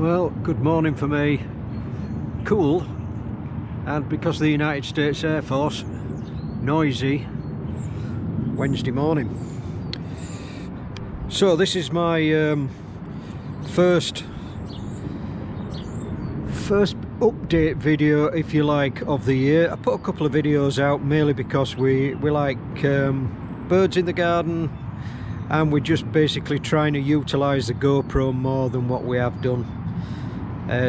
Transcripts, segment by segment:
Well, good morning for me. Cool, and because of the United States Air Force, noisy Wednesday morning. So this is my first update video, if you like, of the year. I put a couple of videos out mainly because we like birds in the garden, and we're just basically trying to utilize the GoPro more than what we have done.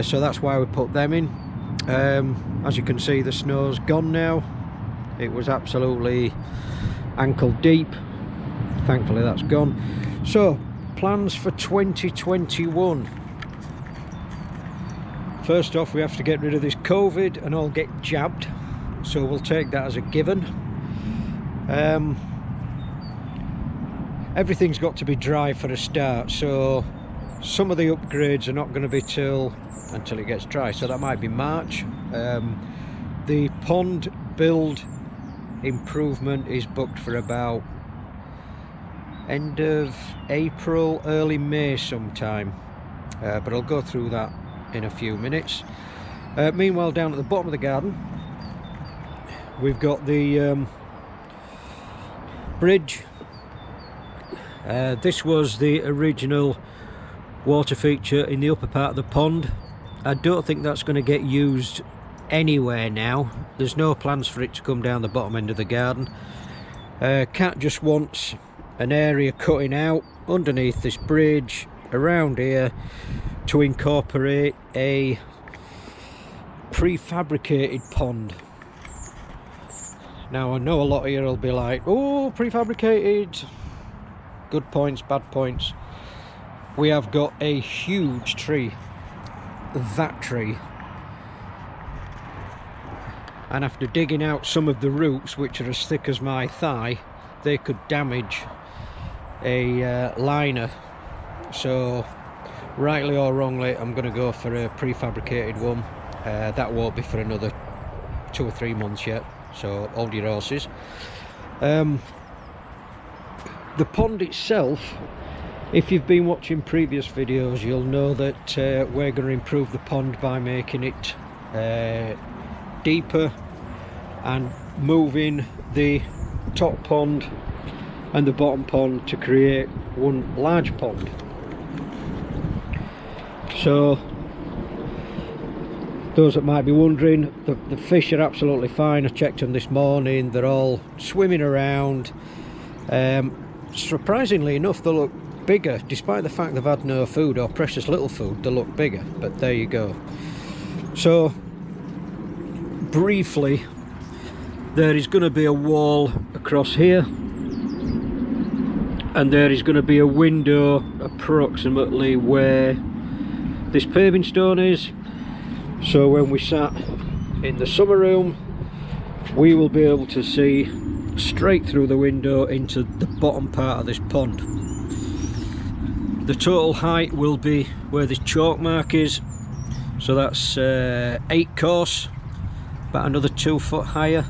So that's why we put them in. As you can see, the snow's gone now. It was absolutely ankle deep. Thankfully that's gone. So plans for 2021. First off, we have to get rid of this COVID and all get jabbed, so we'll take that as a given. Everything's got to be dry for a start, so some of the upgrades are not going to be until it gets dry, so that might be March. The pond build improvement is booked for about end of April, early May sometime, but I'll go through that in a few minutes. Meanwhile, down at the bottom of the garden we've got the bridge. This was the original water feature in the upper part of the pond. I don't think that's going to get used anywhere now. There's no plans for it to come down the bottom end of the garden. Cat just wants an area cutting out underneath this bridge around here to incorporate a prefabricated pond. Now I know a lot of you will be like, oh, prefabricated, good points, bad points. We have got a huge tree, that tree, and after digging out some of the roots, which are as thick as my thigh, they could damage a liner. So rightly or wrongly, I'm going to go for a prefabricated one. That won't be for another 2 or 3 months yet, so hold your horses. The pond itself, if you've been watching previous videos, you'll know that we're going to improve the pond by making it deeper and moving the top pond and the bottom pond to create one large pond. So those that might be wondering, the fish are absolutely fine. I checked them this morning, they're all swimming around. Surprisingly enough, they look bigger, despite the fact they've had no food or precious little food. They look bigger, but there you go. So briefly, there is going to be a wall across here, and there is going to be a window approximately where this paving stone is. So when we sat in the summer room, we will be able to see straight through the window into the bottom part of this pond. The total height will be where this chalk mark is, so that's 8 course, about another 2 foot higher,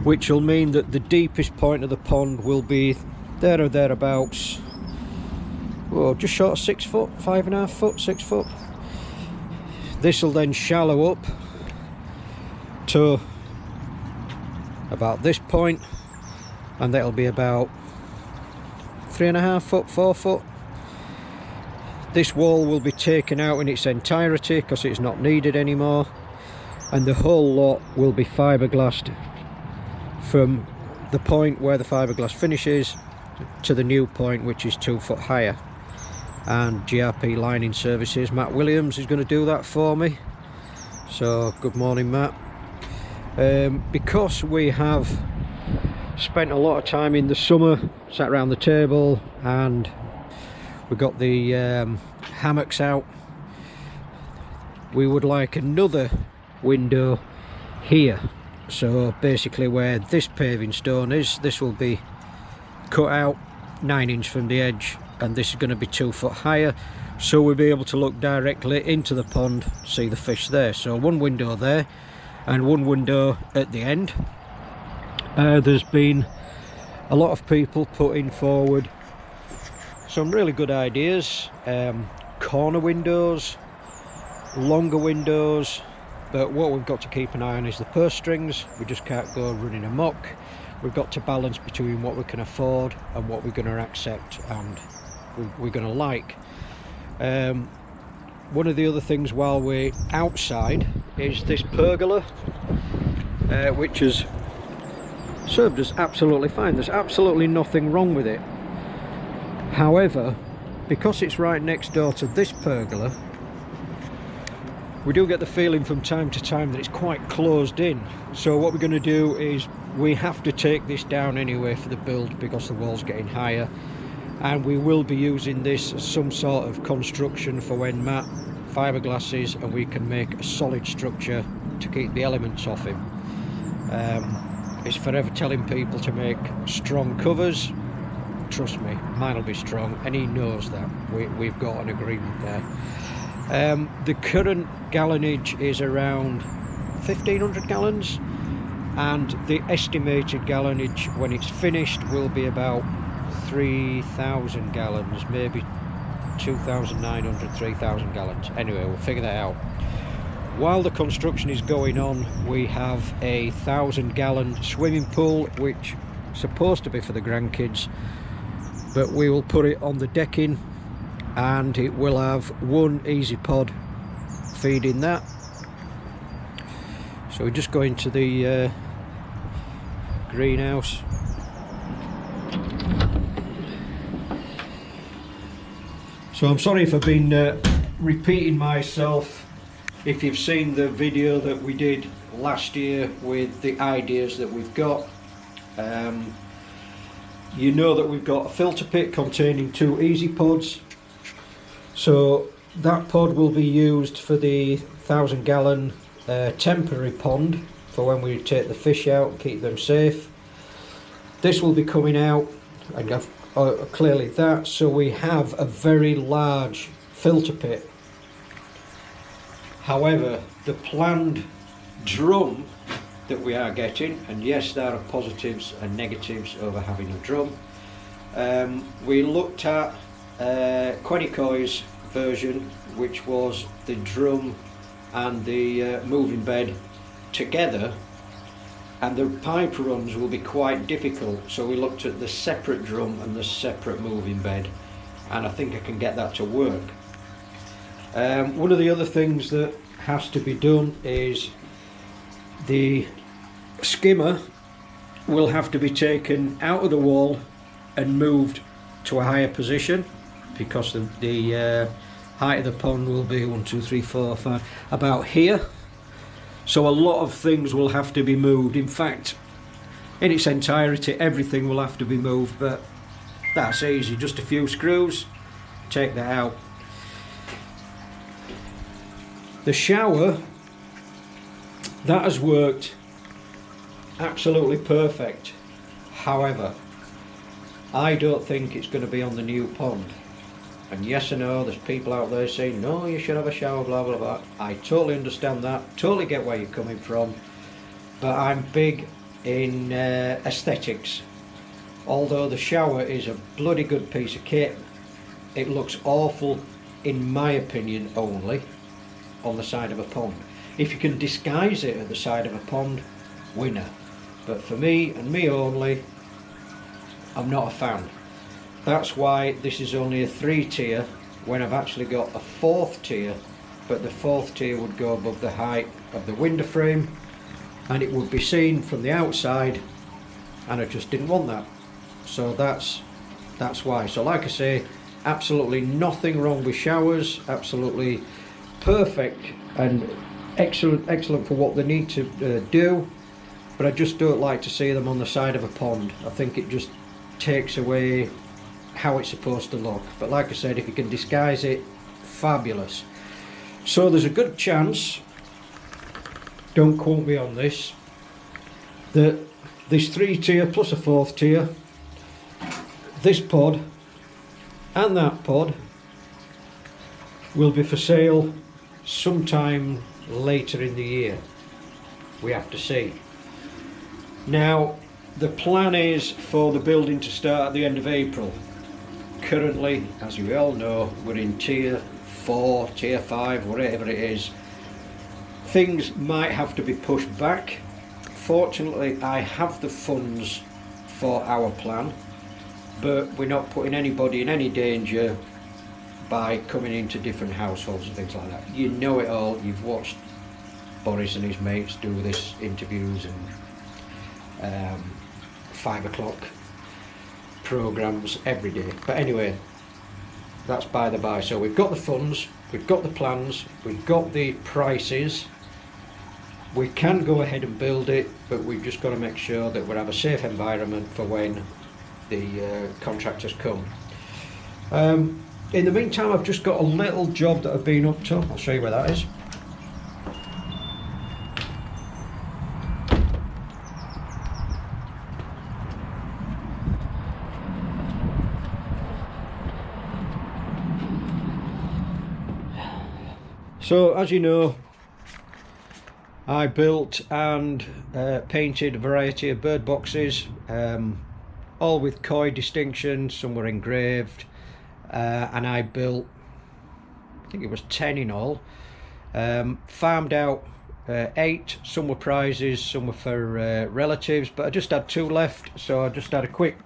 which will mean that the deepest point of the pond will be there or thereabouts, oh, just short of 6 foot, 5.5 foot, 6 foot. This will then shallow up to about this point, and that'll be about 3.5 foot, 4 foot. This wall will be taken out in its entirety because it's not needed anymore, and the whole lot will be fiberglassed from the point where the fiberglass finishes to the new point, which is 2 foot higher. And GRP Lining Services, Matt Williams, is going to do that for me. So good morning, Matt. Because we have spent a lot of time in the summer sat around the table, and we got the hammocks out, we would like another window here. So basically where this paving stone is, this will be cut out 9 inch from the edge, and this is going to be 2 foot higher, so we'll be able to look directly into the pond, see the fish there. So one window there and one window at the end. There's been a lot of people putting forward some really good ideas. Corner windows, longer windows, but what we've got to keep an eye on is the purse strings. We just can't go running amok. We've got to balance between what we can afford and what we're going to accept and we're going to like. One of the other things while we're outside is this pergola, which has served us absolutely fine. There's absolutely nothing wrong with it. However, because it's right next door to this pergola, we do get the feeling from time to time that it's quite closed in. So what we're going to do is we have to take this down anyway for the build because the wall's getting higher, and we will be using this as some sort of construction for when Matt fiberglasses and we can make a solid structure to keep the elements off him. It's forever telling people to make strong covers. Trust me, mine will be strong, and he knows that. We've got an agreement there. The current gallonage is around 1,500 gallons, and the estimated gallonage when it's finished will be about 3,000 gallons, maybe 2,900, 3,000 gallons. Anyway, we'll figure that out. While the construction is going on, we have a 1,000-gallon swimming pool, which is supposed to be for the grandkids, but we will put it on the decking, and it will have one easy pod feeding that. So we just go into the greenhouse. So I'm sorry if I've been repeating myself. If you've seen the video that we did last year with the ideas that we've got, you know that we've got a filter pit containing 2 easy pods. So that pod will be used for the 1,000-gallon temporary pond for when we take the fish out and keep them safe. This will be coming out, and clearly that, so we have a very large filter pit. However, the planned drum that we are getting, and yes, there are positives and negatives over having a drum. We looked at Quenicoy's version, which was the drum and the moving bed together, and the pipe runs will be quite difficult, so we looked at the separate drum and the separate moving bed, and I think I can get that to work. One of the other things that has to be done is the skimmer will have to be taken out of the wall and moved to a higher position, because the height of the pond will be 1, 2, 3, 4, 5, about here. So a lot of things will have to be moved. In fact, in its entirety, everything will have to be moved, but that's easy, just a few screws, take that out. The shower, that has worked absolutely perfect. However, I don't think it's going to be on the new pond. And yes, I know there's people out there saying, no, you should have a shower, blah, blah, blah. I totally understand that, totally get where you're coming from. But I'm big in aesthetics. Although the shower is a bloody good piece of kit, it looks awful, in my opinion, only on the side of a pond. If you can disguise it at the side of a pond, winner. But for me, and me only, I'm not a fan. That's why this is only a 3-tier when I've actually got a 4th tier, but the 4th tier would go above the height of the window frame and it would be seen from the outside, and I just didn't want that. So that's why. So like I say, absolutely nothing wrong with showers, absolutely perfect and excellent for what they need to do, but I just don't like to see them on the side of a pond. I think it just takes away how it's supposed to look. But like I said, if you can disguise it, fabulous. So there's a good chance, don't quote me on this, that this 3-tier plus a 4th tier, this pod and that pod will be for sale sometime later in the year. We have to see. Now the plan is for the building to start at the end of April. Currently, as we all know, we're in tier 4, tier 5, whatever it is, things might have to be pushed back. Fortunately, I have the funds for our plan, but we're not putting anybody in any danger by coming into different households and things like that. You know it all. You've watched Boris and his mates do this interviews and 5 o'clock programs every day. But anyway, that's by the by. So we've got the funds, we've got the plans, we've got the prices. We can go ahead and build it, but we've just got to make sure that we have a safe environment for when the contractors come. In the meantime, I've just got a little job that I've been up to. I'll show you where that is. So, as you know, I built and painted a variety of bird boxes, all with koi distinction. Some were engraved, and I built, I think it was 10 in all. Farmed out 8, some were prizes, some were for relatives, but I just had 2 left, so I just had a quick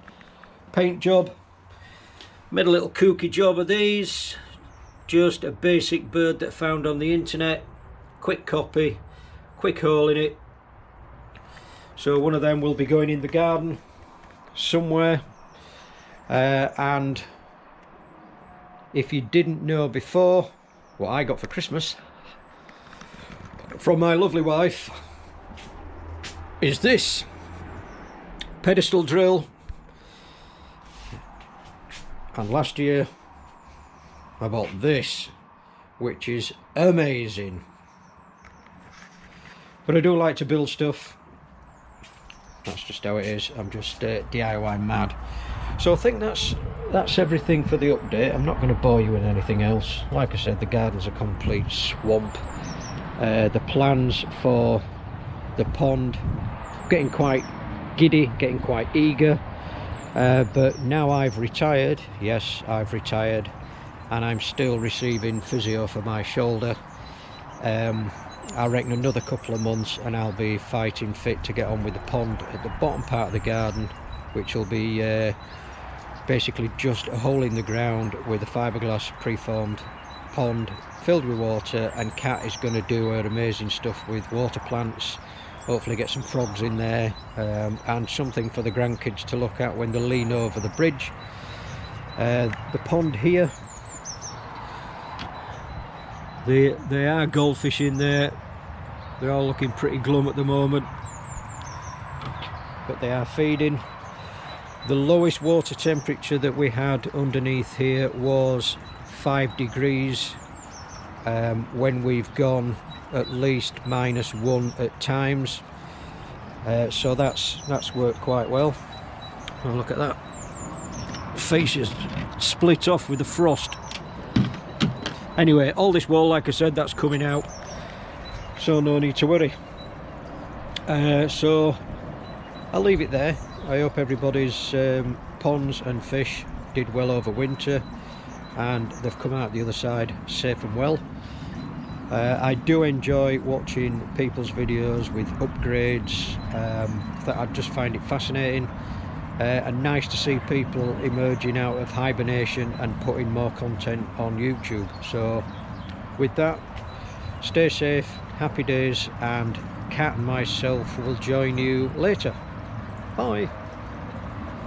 paint job. Made a little kooky job of these, just a basic bird that I found on the internet, quick copy, quick hole in it. So one of them will be going in the garden somewhere. And if you didn't know before, what I got for Christmas from my lovely wife is this pedestal drill. And last year I bought this, which is amazing. But I do like to build stuff. That's just how it is. I'm just DIY mad. So I think that's everything for the update. I'm not going to bore you with anything else. Like I said, the garden's a complete swamp. The plans for the pond, getting quite giddy, getting quite eager. But now I've retired, yes, I've retired, and I'm still receiving physio for my shoulder. I reckon another couple of months and I'll be fighting fit to get on with the pond at the bottom part of the garden, which will be basically just a hole in the ground with a fiberglass preformed pond filled with water, and Kat is going to do her amazing stuff with water plants, hopefully get some frogs in there, and something for the grandkids to look at when they lean over the bridge. The pond here, there are goldfish in there. They're all looking pretty glum at the moment, but they are feeding. The lowest water temperature that we had underneath here was 5 degrees, when we've gone at least -1 at times. So that's worked quite well. Oh, look at that. Face is split off with the frost. Anyway, all this wall, like I said, that's coming out, so no need to worry. So I'll leave it there. I hope everybody's ponds and fish did well over winter and they've come out the other side safe and well. I do enjoy watching people's videos with upgrades. That I just find it fascinating, and nice to see people emerging out of hibernation and putting more content on YouTube. So with that, stay safe, happy days, and Kat and myself will join you later. Bye.